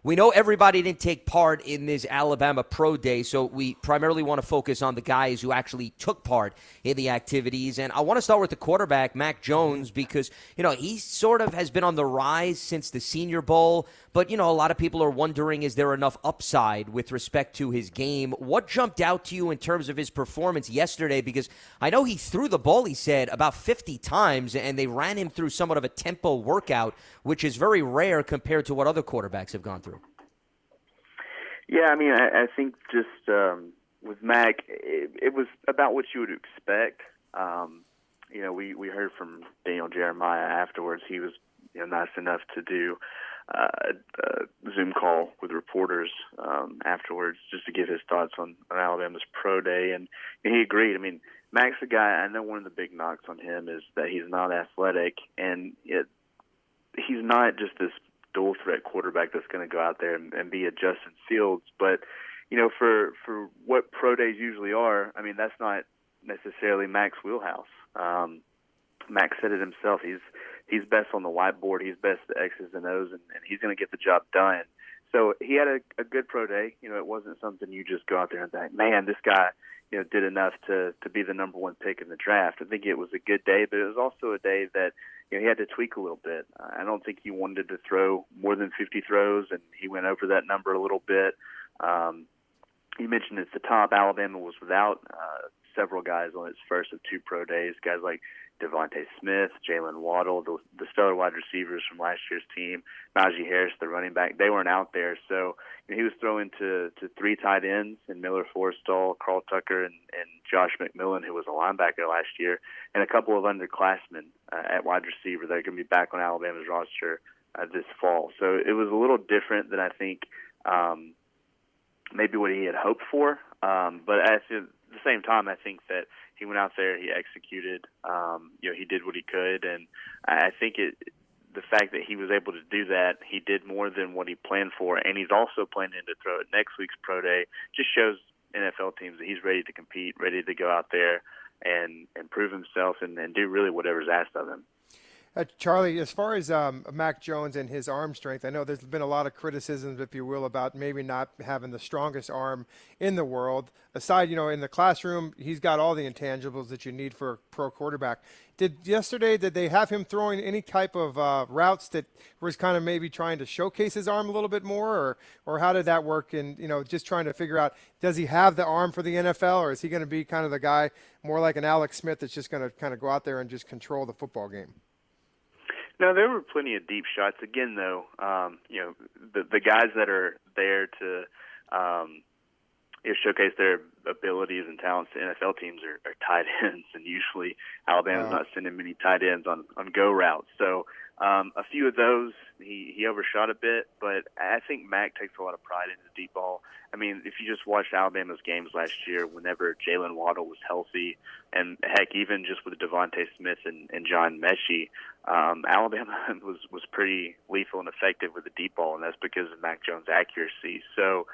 We know everybody didn't take part in this Alabama Pro Day, so we primarily want to focus on the guys who actually took part in the activities. And I want to start with the quarterback, Mac Jones, because, he sort of has been on the rise since the Senior Bowl. But, a lot of people are wondering, is there enough upside with respect to his game? What jumped out to you in terms of his performance yesterday? Because I know he threw the ball, he said, about 50 times, and they ran him through somewhat of a tempo workout, which is very rare compared to what other quarterbacks have gone through. Yeah, I think just with Mac, it was about what you would expect. We heard from Daniel Jeremiah afterwards. He was nice enough to do a Zoom call with reporters afterwards just to give his thoughts on Alabama's pro day, and he agreed. Mac's a guy. I know one of the big knocks on him is that he's not athletic, and he's not just this dual threat quarterback that's going to go out there and be a Justin Fields. But, for what pro days usually are, that's not necessarily Mac's wheelhouse. Mac said it himself. He's best on the whiteboard. He's best at X's and O's, and he's going to get the job done. So he had a good pro day. It wasn't something you just go out there and think, man, this guy, did enough to be the number one pick in the draft. I think it was a good day, but it was also a day that he had to tweak a little bit. I don't think he wanted to throw more than 50 throws, and he went over that number a little bit. You mentioned at the top, Alabama was without several guys on its first of two pro days, guys like Devontae Smith, Jalen Waddle, the stellar wide receivers from last year's team, Najee Harris, the running back. They weren't out there, so he was throwing to three tight ends in Miller Forrestall, Carl Tucker, and Josh McMillan, who was a linebacker last year, and a couple of underclassmen at wide receiver that are going to be back on Alabama's roster this fall. So it was a little different than I think maybe what he had hoped for, but at the same time, I think that he went out there, he executed, he did what he could, and I think the fact that he was able to do that, he did more than what he planned for, and he's also planning to throw at next week's pro day, just shows NFL teams that he's ready to compete, ready to go out there and prove himself and do really whatever's asked of him. Charlie, as far as Mac Jones and his arm strength, I know there's been a lot of criticisms, if you will, about maybe not having the strongest arm in the world. Aside, in the classroom, he's got all the intangibles that you need for a pro quarterback. Did they have him throwing any type of routes that was kind of maybe trying to showcase his arm a little bit more, or how did that work? And, just trying to figure out, does he have the arm for the NFL, or is he going to be kind of the guy more like an Alex Smith that's just going to kind of go out there and just control the football game? No, there were plenty of deep shots. Again, though, the guys that are there to showcase their abilities and talents to NFL teams are tight ends, and usually Alabama's not sending many tight ends on go routes. So a few of those he overshot a bit, but I think Mac takes a lot of pride in the deep ball. If you just watched Alabama's games last year, whenever Jalen Waddle was healthy, and heck, even just with Devontae Smith and John Mechie, Alabama was pretty lethal and effective with the deep ball, and that's because of Mac Jones' accuracy. So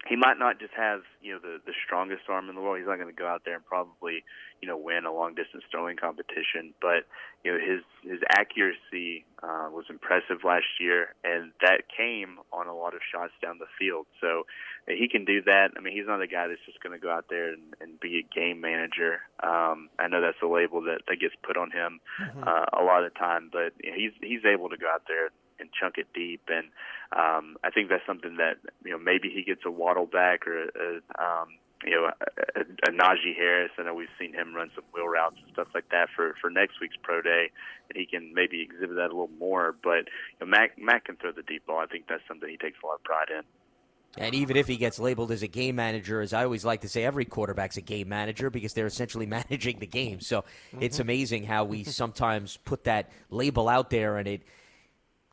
he might not just have the strongest arm in the world. He's not going to go out there and probably win a long distance throwing competition, but his accuracy was impressive last year, and that came on a lot of shots down the field. So he can do that. He's not a guy that's just going to go out there and be a game manager. I know that's a label that gets put on him a lot of the time, but he's able to go out there and chunk it deep, and I think that's something that maybe he gets a Waddle back or a Najee Harris. I know we've seen him run some wheel routes and stuff like that for next week's pro day, and he can maybe exhibit that a little more. But Mac can throw the deep ball. I think that's something he takes a lot of pride in. And even if he gets labeled as a game manager, as I always like to say, every quarterback's a game manager because they're essentially managing the game. So it's amazing how we sometimes put that label out there and it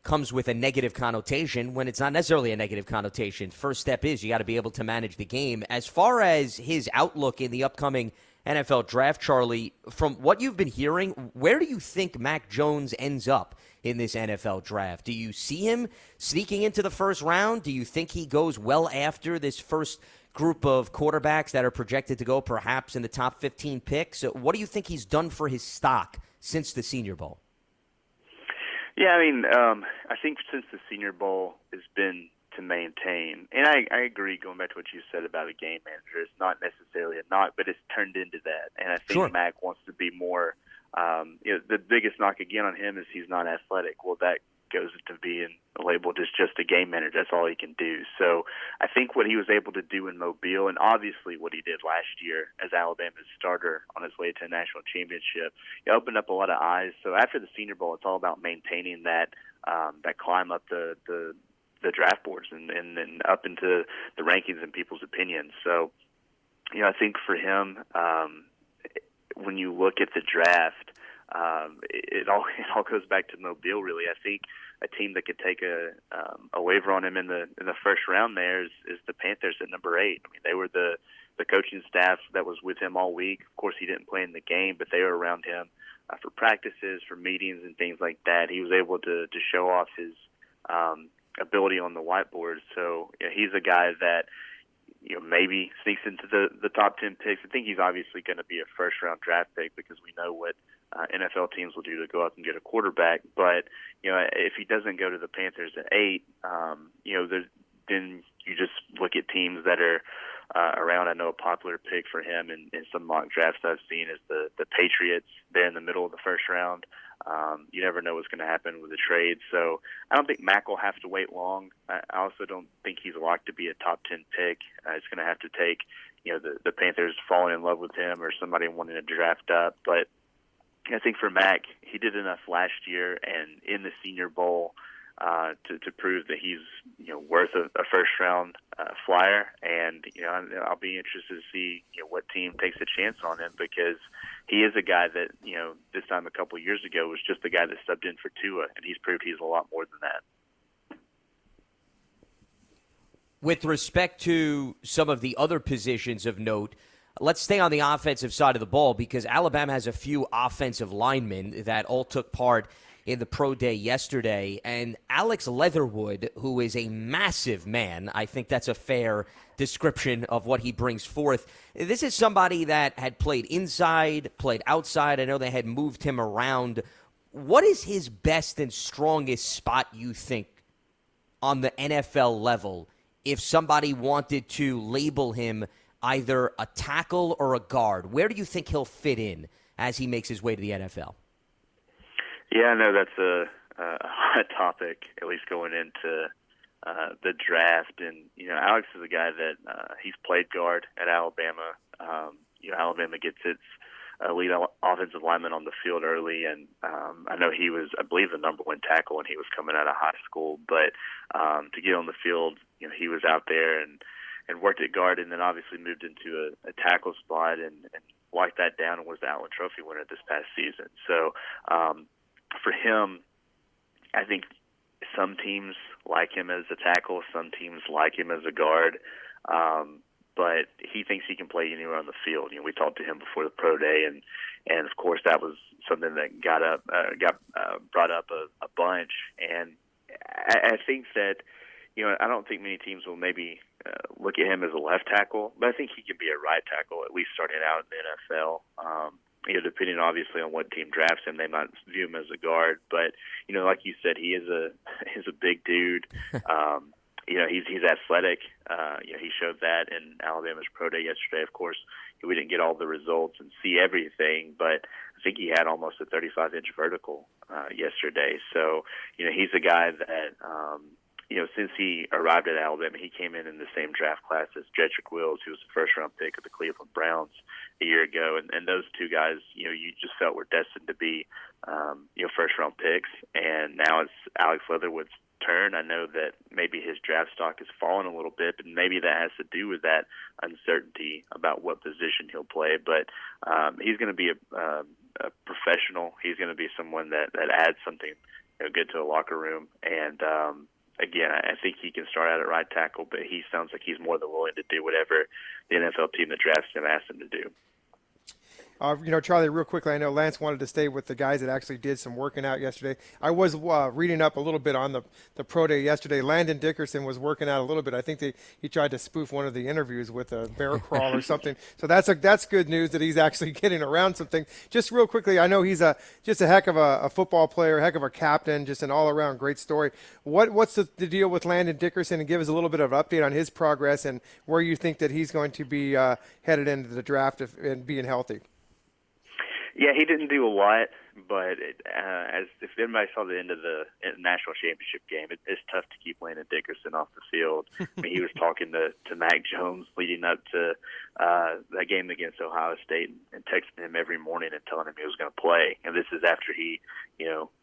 comes with a negative connotation when it's not necessarily a negative connotation. First step is you got to be able to manage the game. As far as his outlook in the upcoming NFL draft, Charlie, from what you've been hearing, where do you think Mac Jones ends up in this NFL draft? Do you see him sneaking into the first round? Do you think he goes well after this first group of quarterbacks that are projected to go perhaps in the top 15 picks? What do you think he's done for his stock since the Senior Bowl? Yeah, I mean, I think since the Senior Bowl has been to maintain, and I agree going back to what you said about a game manager. It's not necessarily a knock, but it's turned into that. And I think Sure. Mac wants to be more, the biggest knock again on him is he's not athletic. Well, that goes to being labeled as just a game manager. That's all he can do. So I think what he was able to do in Mobile, and obviously what he did last year as Alabama's starter on his way to a national championship, it opened up a lot of eyes. So after the Senior Bowl, it's all about maintaining that climb up the draft boards and then up into the rankings and people's opinions. So, I think for him, when you look at the draft, it all goes back to Mobile. Really, I think a team that could take a waiver on him in the first round there is the Panthers at number 8. I mean, they were the coaching staff that was with him all week. Of course, he didn't play in the game, but they were around him for practices, for meetings, and things like that. He was able to show off his ability on the whiteboard. So he's a guy that maybe sneaks into the top 10 picks. I think he's obviously going to be a first-round draft pick because we know what NFL teams will do to go out and get a quarterback. But if he doesn't go to the Panthers at 8, then you just look at teams that are around. I know a popular pick for him in some mock drafts I've seen is the Patriots. They're in the middle of the first round. You never know what's going to happen with the trade. So I don't think Mac will have to wait long. I also don't think he's locked to be a top 10 pick. It's going to have to take, the Panthers falling in love with him or somebody wanting to draft up. But I think for Mac, he did enough last year and in the Senior Bowl to prove that he's worth a first round flyer, and I'll be interested to see what team takes a chance on him because he is a guy that this time a couple of years ago was just the guy that subbed in for Tua, and he's proved he's a lot more than that. With respect to some of the other positions of note, let's stay on the offensive side of the ball because Alabama has a few offensive linemen that all took part in the pro day yesterday. And Alex Leatherwood, who is a massive man, I think that's a fair description of what he brings forth. This is somebody that had played inside, played outside. I know they had moved him around. What is his best and strongest spot, you think, on the NFL level if somebody wanted to label him either a tackle or a guard? Where do you think he'll fit in as he makes his way to the NFL? Yeah, I know that's a hot topic, at least going into the draft. And, Alex is a guy that he's played guard at Alabama. Alabama gets its lead offensive lineman on the field early. And I know he was, I believe, the number 1 tackle when he was coming out of high school. But to get on the field, he was out there and worked at guard and then obviously moved into a tackle spot and locked that down and was the Allen Trophy winner this past season. So, for him, I think some teams like him as a tackle, some teams like him as a guard, but he thinks he can play anywhere on the field. We talked to him before the pro day, and of course that was something that got brought up a bunch. And I think that I don't think many teams will maybe look at him as a left tackle, but I think he can be a right tackle at least starting out in the NFL. Depending obviously on what team drafts him, they might view him as a guard. But like you said, he is a big dude. He's athletic. He showed that in Alabama's pro day yesterday. Of course, we didn't get all the results and see everything, but I think he had almost a 35-inch vertical yesterday. So he's a guy that since he arrived at Alabama, he came in the same draft class as Jedrick Wills, who was the first-round pick of the Cleveland Browns a year ago. And those two guys, you just felt were destined to be, first-round picks. And now it's Alex Leatherwood's turn. I know that maybe his draft stock has fallen a little bit, but maybe that has to do with that uncertainty about what position he'll play. But he's going to be a professional. He's going to be someone that adds something good to a locker room. And again, I think he can start out at right tackle, but he sounds like he's more than willing to do whatever the NFL team that drafts him asks him to do. Charlie, real quickly, I know Lance wanted to stay with the guys that actually did some working out yesterday. I was reading up a little bit on the pro day yesterday. Landon Dickerson was working out a little bit. I think he tried to spoof one of the interviews with a bear crawl or something. So that's good news that he's actually getting around something. Just real quickly, I know he's just a heck of a football player, heck of a captain, just an all-around great story. What's the deal with Landon Dickerson, and give us a little bit of an update on his progress and where you think that he's going to be headed into the draft and being healthy? Yeah, he didn't do a lot, but as if anybody saw the end of the national championship game, it's tough to keep Landon Dickerson off the field. I mean, he was talking to Mac Jones leading up to that game against Ohio State and texting him every morning and telling him he was going to play. And this is after he,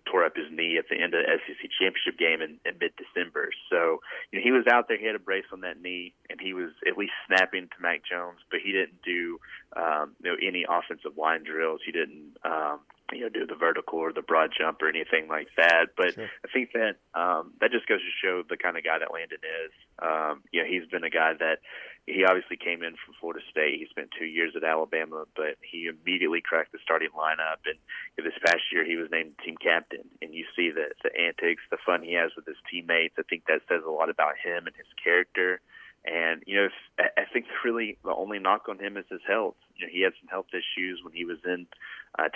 tore up his knee at the end of the SEC championship game in mid-December. So he was out there. He had a brace on that knee, and he was at least snapping to Mac Jones, but he didn't do any offensive line drills. He didn't do the vertical or the broad jump or anything like that. But sure. I think that that just goes to show the kind of guy that Landon is. He's been a guy that he obviously came in from Florida State. He spent 2 years at Alabama, but he immediately cracked the starting lineup. And this past year, he was named team captain. And you see the antics, the fun he has with his teammates. I think that says a lot about him and his character. And, I think really the only knock on him is his health. He had some health issues when he was in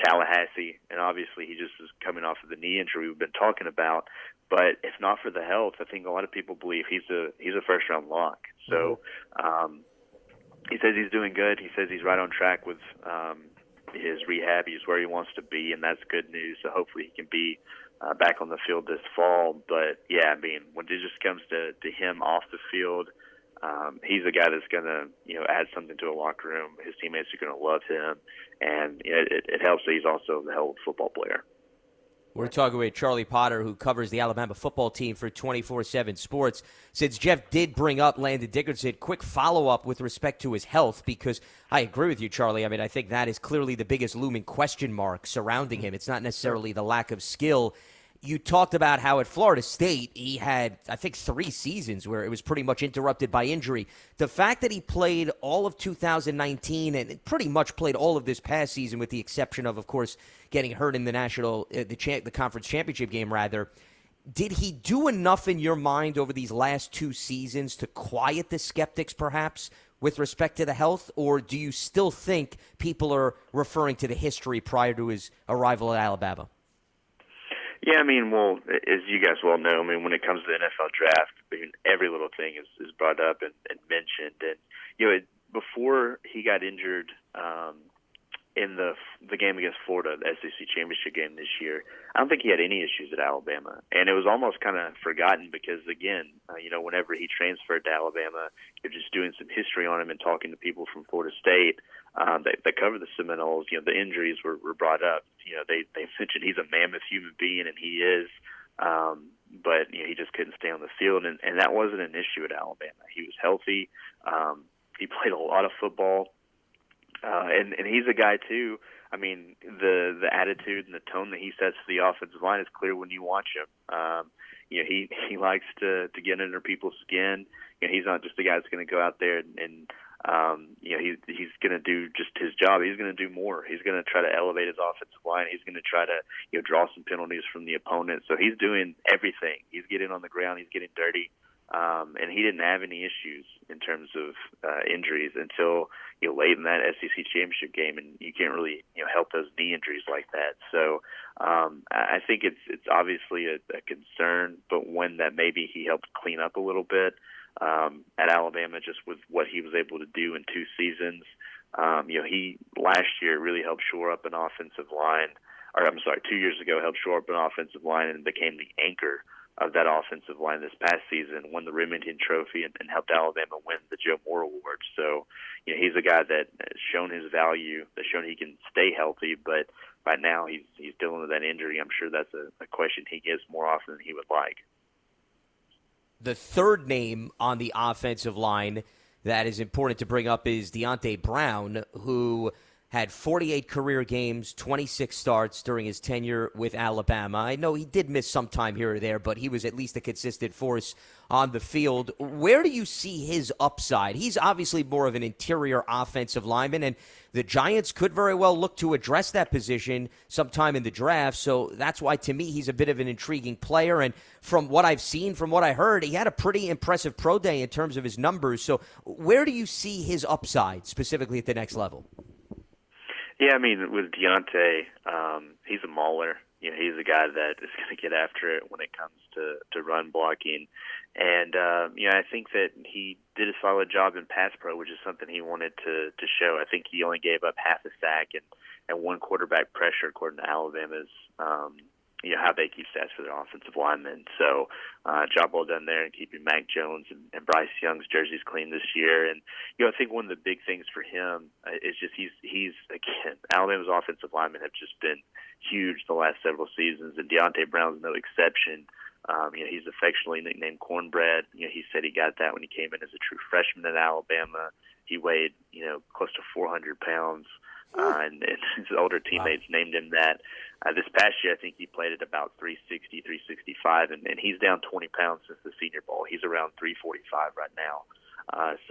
Tallahassee, and obviously he just is coming off of the knee injury we've been talking about. But if not for the health, I think a lot of people believe he's a first-round lock. So he says he's doing good. He says he's right on track with his rehab. He's where he wants to be, and that's good news. So hopefully he can be back on the field this fall. But, yeah, I mean, when it just comes to him off the field, he's a guy that's going to, add something to a locker room. His teammates are going to love him, and it helps that he's also the hell of a football player. We're talking with Charlie Potter, who covers the Alabama football team for 24/7 Sports. Since Jeff did bring up Landon Dickerson, quick follow-up with respect to his health, because I agree with you, Charlie. I mean, I think that is clearly the biggest looming question mark surrounding him. It's not necessarily the lack of skill. You talked about how at Florida State he had, I think, 3 seasons where it was pretty much interrupted by injury. The fact that he played all of 2019 and pretty much played all of this past season, with the exception of course, getting hurt in the the conference championship game, rather, did he do enough in your mind over these last 2 seasons to quiet the skeptics, perhaps, with respect to the health? Or do you still think people are referring to the history prior to his arrival at Alabama? Yeah, I mean, well, as you guys well know, I mean, when it comes to the NFL draft, I mean, every little thing is brought up and mentioned. And, before he got injured in the game against Florida, the SEC championship game this year, I don't think he had any issues at Alabama. And it was almost kind of forgotten because, again, whenever he transferred to Alabama, you're just doing some history on him and talking to people from Florida State that cover the Seminoles. The injuries were brought up. They mentioned he's a mammoth human being, and he is. But he just couldn't stay on the field, and that wasn't an issue at Alabama. He was healthy. He played a lot of football. And he's a guy, too. I mean, the attitude and the tone that he sets to the offensive line is clear when you watch him. He likes to get under people's skin. He's not just a guy that's going to go out there and he's going to do just his job. He's going to do more. He's going to try to elevate his offensive line. He's going to try to draw some penalties from the opponent. So he's doing everything. He's getting on the ground. He's getting dirty. And he didn't have any issues in terms of injuries until late in that SEC championship game, and you can't really help those knee injuries like that. So I think it's obviously a concern, but one that maybe he helped clean up a little bit at Alabama, just with what he was able to do in 2 seasons. He last year really helped shore up an offensive line, or I'm sorry, 2 years ago helped shore up an offensive line and became the anchor of that offensive line this past season, won the Remington Trophy, and helped Alabama win the Joe Moore Award. So, he's a guy that has shown his value, that's shown he can stay healthy, but right now he's dealing with that injury. I'm sure that's a question he gets more often than he would like. The third name on the offensive line that is important to bring up is Deonte Brown, who had 48 career games, 26 starts during his tenure with Alabama. I know he did miss some time here or there, but he was at least a consistent force on the field. Where do you see his upside? He's obviously more of an interior offensive lineman, and the Giants could very well look to address that position sometime in the draft. So that's why, to me, he's a bit of an intriguing player. And from what I've seen, from what I heard, he had a pretty impressive pro day in terms of his numbers. So where do you see his upside, specifically at the next level? Yeah, I mean, with Deontay, he's a mauler. You know, he's a guy that is going to get after it when it comes to run blocking. And, I think that he did a solid job in pass pro, which is something he wanted to show. I think he only gave up half a sack and one quarterback pressure, according to Alabama's, how they keep stats for their offensive linemen. So, job well done there in keeping Mac Jones and Bryce Young's jerseys clean this year. And, I think one of the big things for him is just he's again, Alabama's offensive linemen have just been huge the last several seasons, and Deontay Brown's no exception. He's affectionately nicknamed Cornbread. He said he got that when he came in as a true freshman at Alabama. He weighed, close to 400 pounds, and his older teammates named him that. This past year, I think he played at about 360, 365, and he's down 20 pounds since the Senior Bowl. He's around 345 right now.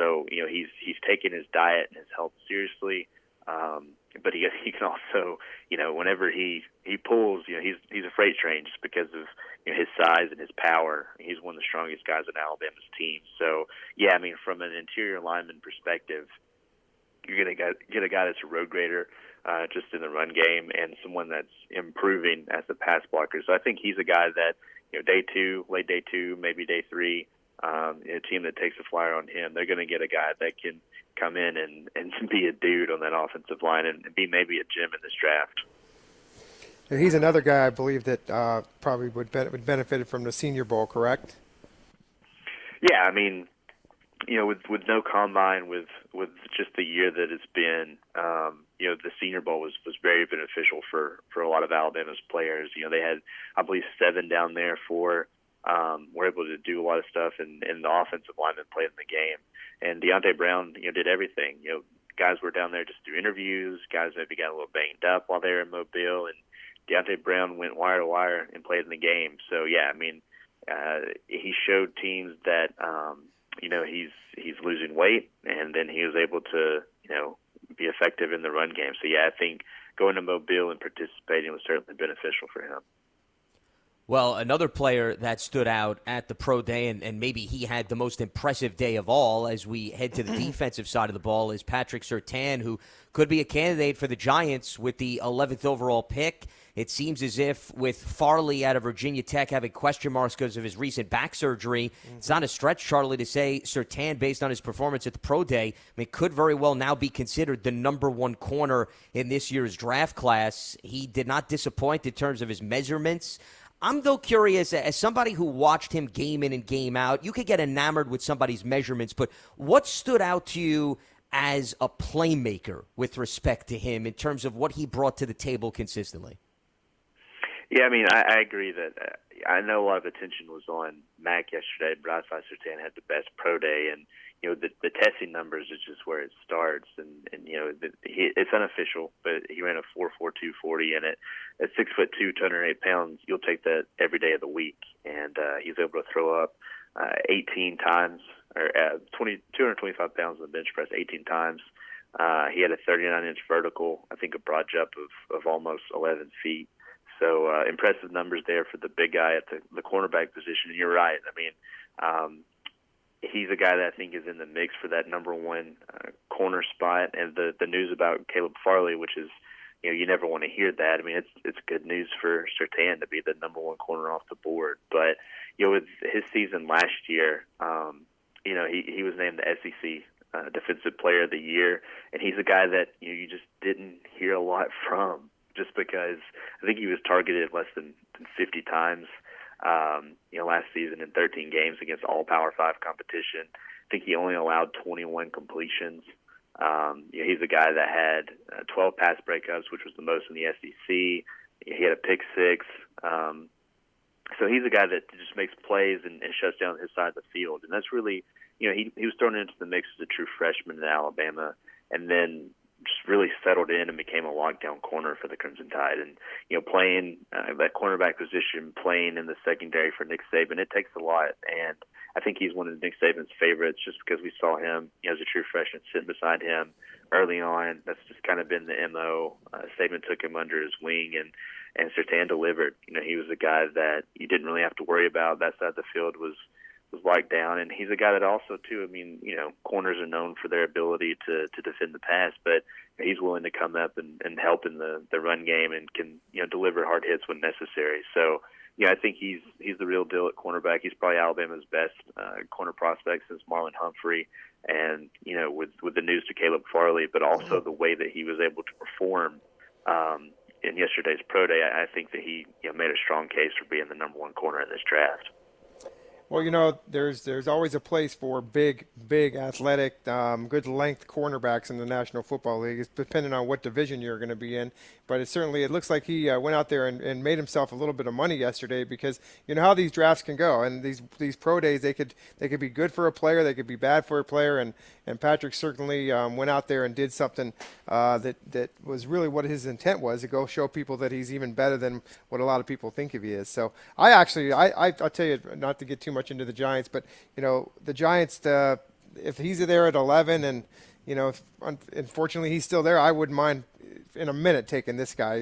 So he's taken his diet and his health seriously. But he can also, whenever he pulls, he's a freight train just because of his size and his power. He's one of the strongest guys on Alabama's team. So, yeah, I mean, from an interior lineman perspective, you're going to get a guy that's a road grader just in the run game and someone that's improving as a pass blocker. So I think he's a guy that, late day two, maybe day three, a team that takes a flyer on him, they're going to get a guy that can come in and be a dude on that offensive line and be maybe a gem in this draft. He's another guy I believe that probably would benefit from the Senior Bowl, correct? Yeah, I mean, with no combine, with just the year that it's been, the Senior Bowl was very beneficial for a lot of Alabama's players. They had, I believe, 7 down there for were able to do a lot of stuff, and the offensive linemen played in the game. And Deontay Brown, did everything. Guys were down there just do interviews. Guys maybe got a little banged up while they were in Mobile, and Deontay Brown went wire to wire and played in the game. So yeah, I mean, he showed teams that he's losing weight, and then he was able to be effective in the run game. So yeah, I think going to Mobile and participating was certainly beneficial for him. Well, another player that stood out at the pro day, and maybe he had the most impressive day of all as we head to the defensive side of the ball, is Patrick Surtain, who could be a candidate for the Giants with the 11th overall pick. It seems as if with Farley out of Virginia Tech having question marks because of his recent back surgery, it's not a stretch, Charlie, to say Surtain, based on his performance at the pro day, could very well now be considered the number one corner in this year's draft class. He did not disappoint in terms of his measurements. I'm, though, curious, as somebody who watched him game in and game out, you could get enamored with somebody's measurements, but what stood out to you as a playmaker with respect to him in terms of what he brought to the table consistently? Yeah, I mean, I agree that I know a lot of attention was on Mac yesterday, but I thought Surtain had the best pro day, and the testing numbers is just where it starts, and it's unofficial, but he ran a 4.42 40, and at 6'2", 208 pounds, you'll take that every day of the week, and he's able to throw up 18 times, or 225 pounds on the bench press 18 times. He had a 39-inch vertical, I think a broad jump of almost 11 feet. So impressive numbers there for the big guy at the cornerback position. And you're right. I mean, he's a guy that I think is in the mix for that number one corner spot. And the news about Caleb Farley, which is, you never want to hear that. I mean, it's good news for Surtain to be the number one corner off the board. But, with his season last year, he was named the SEC Defensive Player of the Year. And he's a guy that, you just didn't hear a lot from, just because I think he was targeted less than 50 times, last season in 13 games against all Power 5 competition. I think he only allowed 21 completions. He's a guy that had 12 pass breakups, which was the most in the SEC. He had a pick six. So he's a guy that just makes plays and shuts down his side of the field. And that's really, he was thrown into the mix as a true freshman in Alabama. And then just really settled in and became a lockdown corner for the Crimson Tide. And, playing that cornerback position, playing in the secondary for Nick Saban, it takes a lot. And I think he's one of Nick Saban's favorites just because we saw him, as a true freshman, sitting beside him early on. That's just kind of been the MO. Saban took him under his wing, and Surtain delivered. He was a guy that you didn't really have to worry about. That side of the field was locked down, and he's a guy that also, too, corners are known for their ability to defend the pass, but he's willing to come up and help in the run game and can, deliver hard hits when necessary. So, I think he's the real deal at cornerback. He's probably Alabama's best corner prospect since Marlon Humphrey, and, with the news to Caleb Farley, but also the way that he was able to perform in yesterday's pro day, I think that he made a strong case for being the number one corner in this draft. Well, there's always a place for big, athletic, good length cornerbacks in the National Football League. It's depending on what division you're going to be in. But it looks like he went out there and made himself a little bit of money yesterday, because you know how these drafts can go, and these pro days they could be good for a player, they could be bad for a player, and Patrick certainly went out there and did something that was really what his intent was, to go show people that he's even better than what a lot of people think of he is. So I'll tell you, not to get too much into the Giants, but the Giants, if he's there at 11 and if unfortunately he's still there, I wouldn't mind in a minute taking this guy.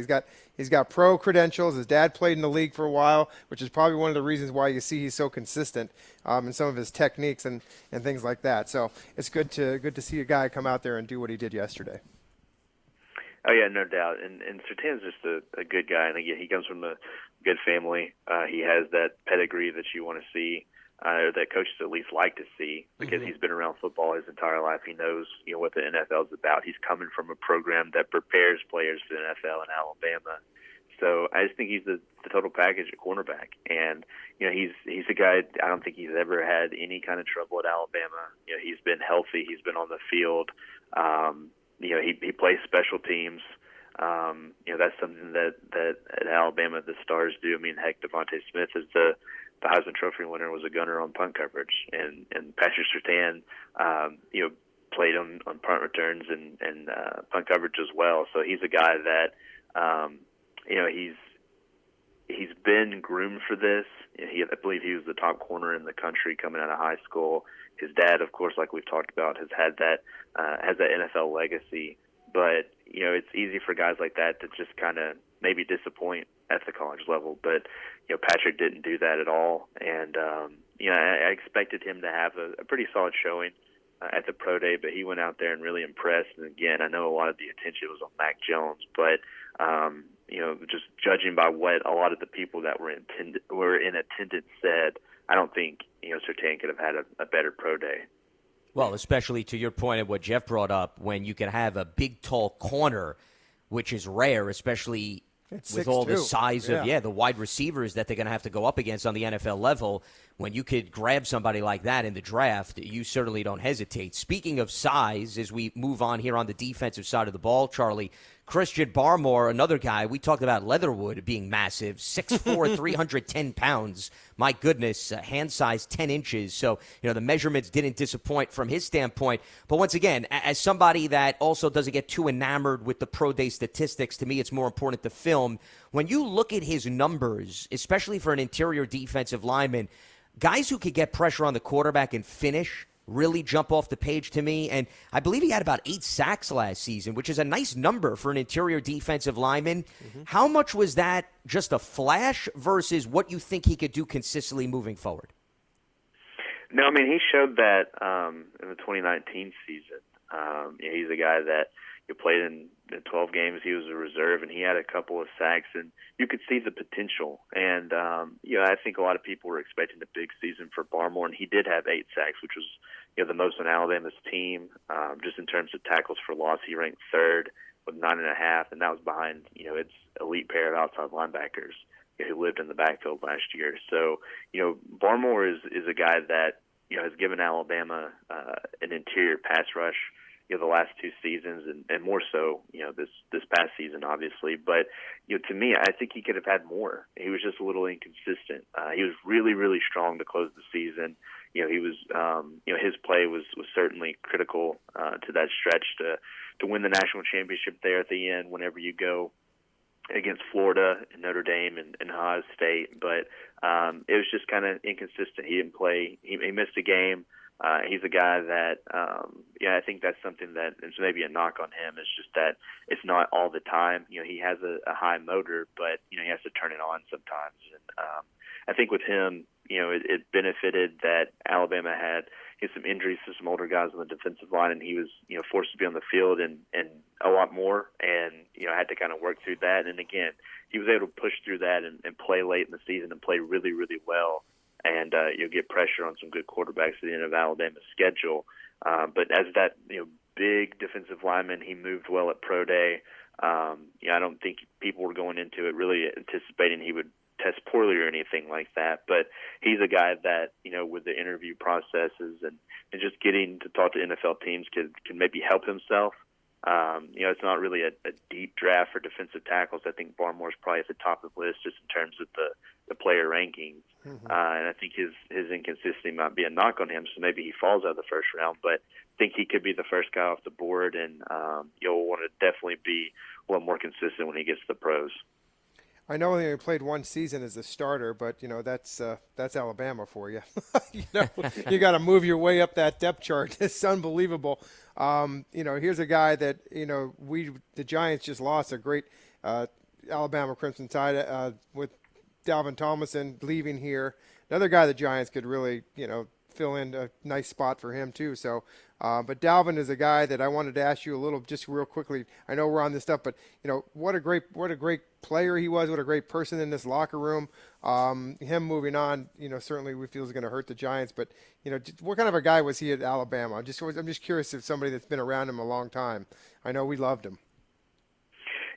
He's got pro credentials. His dad played in the league for a while, which is probably one of the reasons why you see he's so consistent in some of his techniques and things like that. So it's good to see a guy come out there and do what he did yesterday. Oh yeah, no doubt. And Surtain's just a good guy. I think he comes from a good family. He has that pedigree that you want to see, or that coaches at least like to see, because he's been around football his entire life. He knows what the NFL is about. He's coming from a program that prepares players for the NFL in Alabama. So I just think he's the total package at cornerback. And he's a guy, I don't think he's ever had any kind of trouble at Alabama. He's been healthy. He's been on the field. He plays special teams. That's something that at Alabama the stars do. I mean, heck, Devontae Smith is the Heisman Trophy winner, was a gunner on punt coverage, and Patrick Surtain, played on punt returns and punt coverage as well. So he's a guy that, he's been groomed for this. I believe he was the top corner in the country coming out of high school. His dad, of course, like we've talked about, has had that NFL legacy. But it's easy for guys like that to just kind of maybe disappoint at the college level. But Patrick didn't do that at all, and I expected him to have a pretty solid showing at the pro day, but he went out there and really impressed. And again, I know a lot of the attention was on Mac Jones, but just judging by what a lot of the people that were in attendance said, I don't think Surtain could have had a better pro day. Well, especially to your point of what Jeff brought up, when you can have a big, tall corner, which is rare, especially with all the size of the wide receivers that they're going to have to go up against on the NFL level. When you could grab somebody like that in the draft, you certainly don't hesitate. Speaking of size, as we move on here on the defensive side of the ball, Charlie, Christian Barmore, another guy, we talked about Leatherwood being massive, 6'4", 310 pounds. My goodness, hand size 10 inches. So, the measurements didn't disappoint from his standpoint. But once again, as somebody that also doesn't get too enamored with the pro day statistics, to me it's more important to film. When you look at his numbers, especially for an interior defensive lineman, guys who could get pressure on the quarterback and finish really jump off the page to me. And I believe he had about 8 sacks last season, which is a nice number for an interior defensive lineman. How much was that just a flash versus what you think he could do consistently moving forward? No, I mean, he showed that in the 2019 season. He's a guy that played in 12 games. He was a reserve, and he had a couple of sacks, and you could see the potential. And, I think a lot of people were expecting a big season for Barmore, and he did have 8 sacks, which was the most on Alabama's team. Just in terms of tackles for loss, he ranked third with 9.5, and that was behind, its elite pair of outside linebackers who lived in the backfield last year. So, Barmore is a guy that, has given Alabama an interior pass rush the last 2 seasons, and more so, this past season, obviously. But, to me, I think he could have had more. He was just a little inconsistent. He was really, really strong to close the season. he was his play was certainly critical to that stretch to win the national championship there at the end. Whenever you go against Florida and Notre Dame and Ohio State, but it was just kind of inconsistent. He didn't play. He missed a game. He's a guy that, I think that's something that is maybe a knock on him. It's just that it's not all the time. He has a high motor, but he has to turn it on sometimes. And I think with him, it benefited that Alabama had some injuries to some older guys on the defensive line, and he was forced to be on the field and a lot more, and had to kind of work through that. And again, he was able to push through that and play late in the season and play really, really well. And you'll get pressure on some good quarterbacks at the end of Alabama's schedule. But as that big defensive lineman, he moved well at Pro Day. I don't think people were going into it really anticipating he would test poorly or anything like that. But he's a guy that with the interview processes and just getting to talk to NFL teams can maybe help himself. It's not really a deep draft for defensive tackles. I think Barmore's probably at the top of the list just in terms of the player rankings. Mm-hmm. And I think his inconsistency might be a knock on him, so maybe he falls out of the first round. But I think he could be the first guy off the board, and you'll want to definitely be a little more consistent when he gets to the pros. I know he only played one season as a starter, but that's Alabama for you. You got to move your way up that depth chart. It's unbelievable. Here's a guy that the Giants just lost a great Alabama Crimson Tide with Dalvin Tomlinson leaving here. Another guy the Giants could really fill in a nice spot for him too. So, but Dalvin is a guy that I wanted to ask you a little, just real quickly. I know we're on this stuff, but what a great player he was. What a great person in this locker room. Him moving on, certainly we feel is going to hurt the Giants. But what kind of a guy was he at Alabama? I'm just curious if somebody that's been around him a long time. I know we loved him.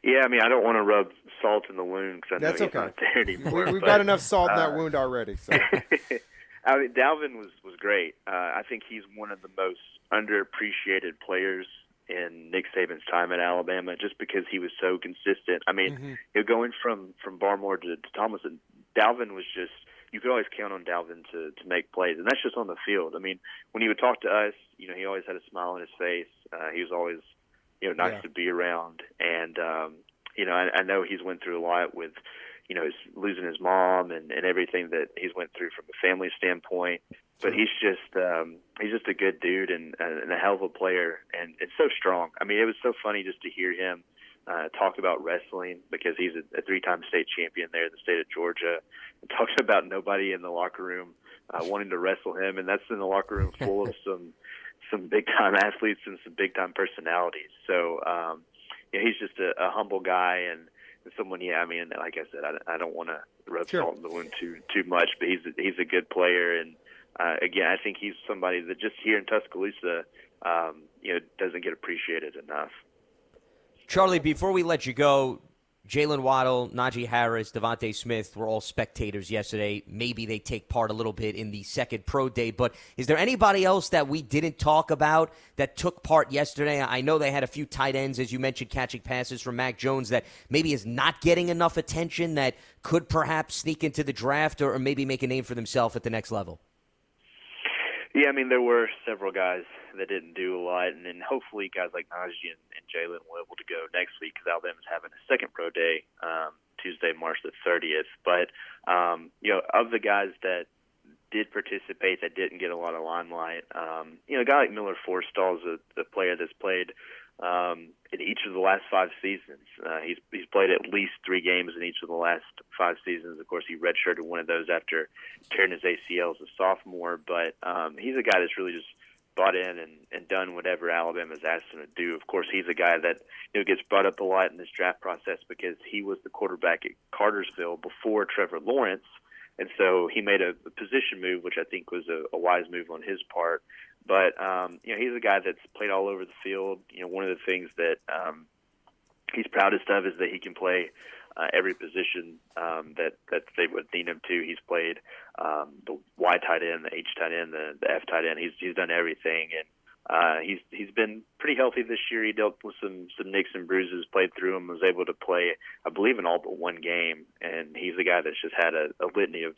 Yeah, I don't want to rub salt in the wound because I know he's okay. Not there anymore. We've got enough salt in that wound already. So. Dalvin was great. I think he's one of the most underappreciated players in Nick Saban's time at Alabama, just because he was so consistent. Going from Barmore to Tomlinson, Dalvin was just, you could always count on Dalvin to make plays, and that's just on the field. When he would talk to us, he always had a smile on his face. He was always, nice to be around, and I know he's went through a lot with. He's losing his mom and everything that he's went through from a family standpoint. But he's just a good dude and a hell of a player, and it's so strong. It was so funny just to hear him talk about wrestling, because he's a 3-time state champion there in the state of Georgia, and talks about nobody in the locker room wanting to wrestle him, and that's in the locker room full of some big-time athletes and some big-time personalities. So he's just a humble guy and someone, like I said, I don't want to rub salt in the wound too much, but he's a good player, and again, I think he's somebody that just here in Tuscaloosa, doesn't get appreciated enough. Charlie, before we let you go, Jalen Waddle, Najee Harris, Devontae Smith were all spectators yesterday. Maybe they take part a little bit in the second pro day, but is there anybody else that we didn't talk about that took part yesterday? I know they had a few tight ends, as you mentioned, catching passes from Mac Jones that maybe is not getting enough attention, that could perhaps sneak into the draft or maybe make a name for themselves at the next level. Yeah, there were several guys that didn't do a lot, and then hopefully guys like Najee and Jalen will be able to go next week, because Alabama's having a second pro day Tuesday, March the 30th. But, of the guys that did participate that didn't get a lot of limelight, a guy like Miller Forstall is a player that's played in each of the last 5 seasons. He's played at least 3 games in each of the last 5 seasons. Of course, he redshirted one of those after tearing his ACL as a sophomore. But he's a guy that's really just bought in and done whatever Alabama's asked him to do. Of course, he's a guy that gets brought up a lot in this draft process because he was the quarterback at Cartersville before Trevor Lawrence. And so he made a position move, which I think was a wise move on his part. But, he's a guy that's played all over the field. One of the things that he's proudest of is that he can play every position that they would need him to. He's played the Y tight end, the H tight end, the F tight end. He's done everything, and he's been pretty healthy this year. He dealt with some nicks and bruises, played through them, was able to play, I believe, in all but one game. And he's a guy that's just had a litany of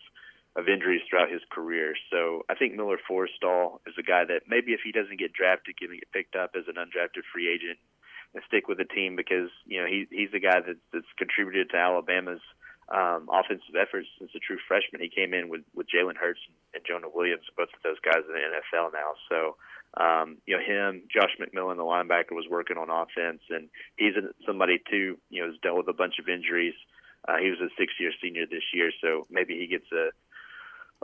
of injuries throughout his career. So I think Miller Forrestall is a guy that maybe if he doesn't get drafted, can get picked up as an undrafted free agent and stick with the team, because he's the guy that's contributed to Alabama's offensive efforts since a true freshman. He came in with Jalen Hurts and Jonah Williams, both of those guys in the NFL now. So him, Josh McMillan, the linebacker, was working on offense, and he's somebody too. Has dealt with a bunch of injuries. He was a 6-year senior this year, so maybe he gets a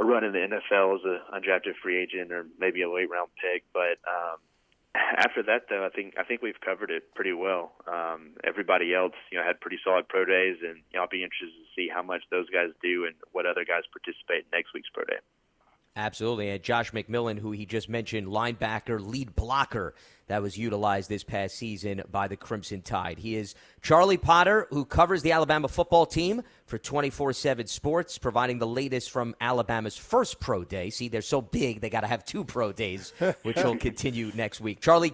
run in the NFL as an undrafted free agent or maybe a late round pick. But after that, though, I think we've covered it pretty well. Everybody else, had pretty solid pro days, and I'll be interested to see how much those guys do and what other guys participate in next week's pro day. Absolutely. And Josh McMillan, who he just mentioned, linebacker, lead blocker, that was utilized this past season by the Crimson Tide. He is Charlie Potter, who covers the Alabama football team for 24/7 Sports, providing the latest from Alabama's first pro day. See, they're so big, they got to have 2 pro days, which will continue next week. Charlie,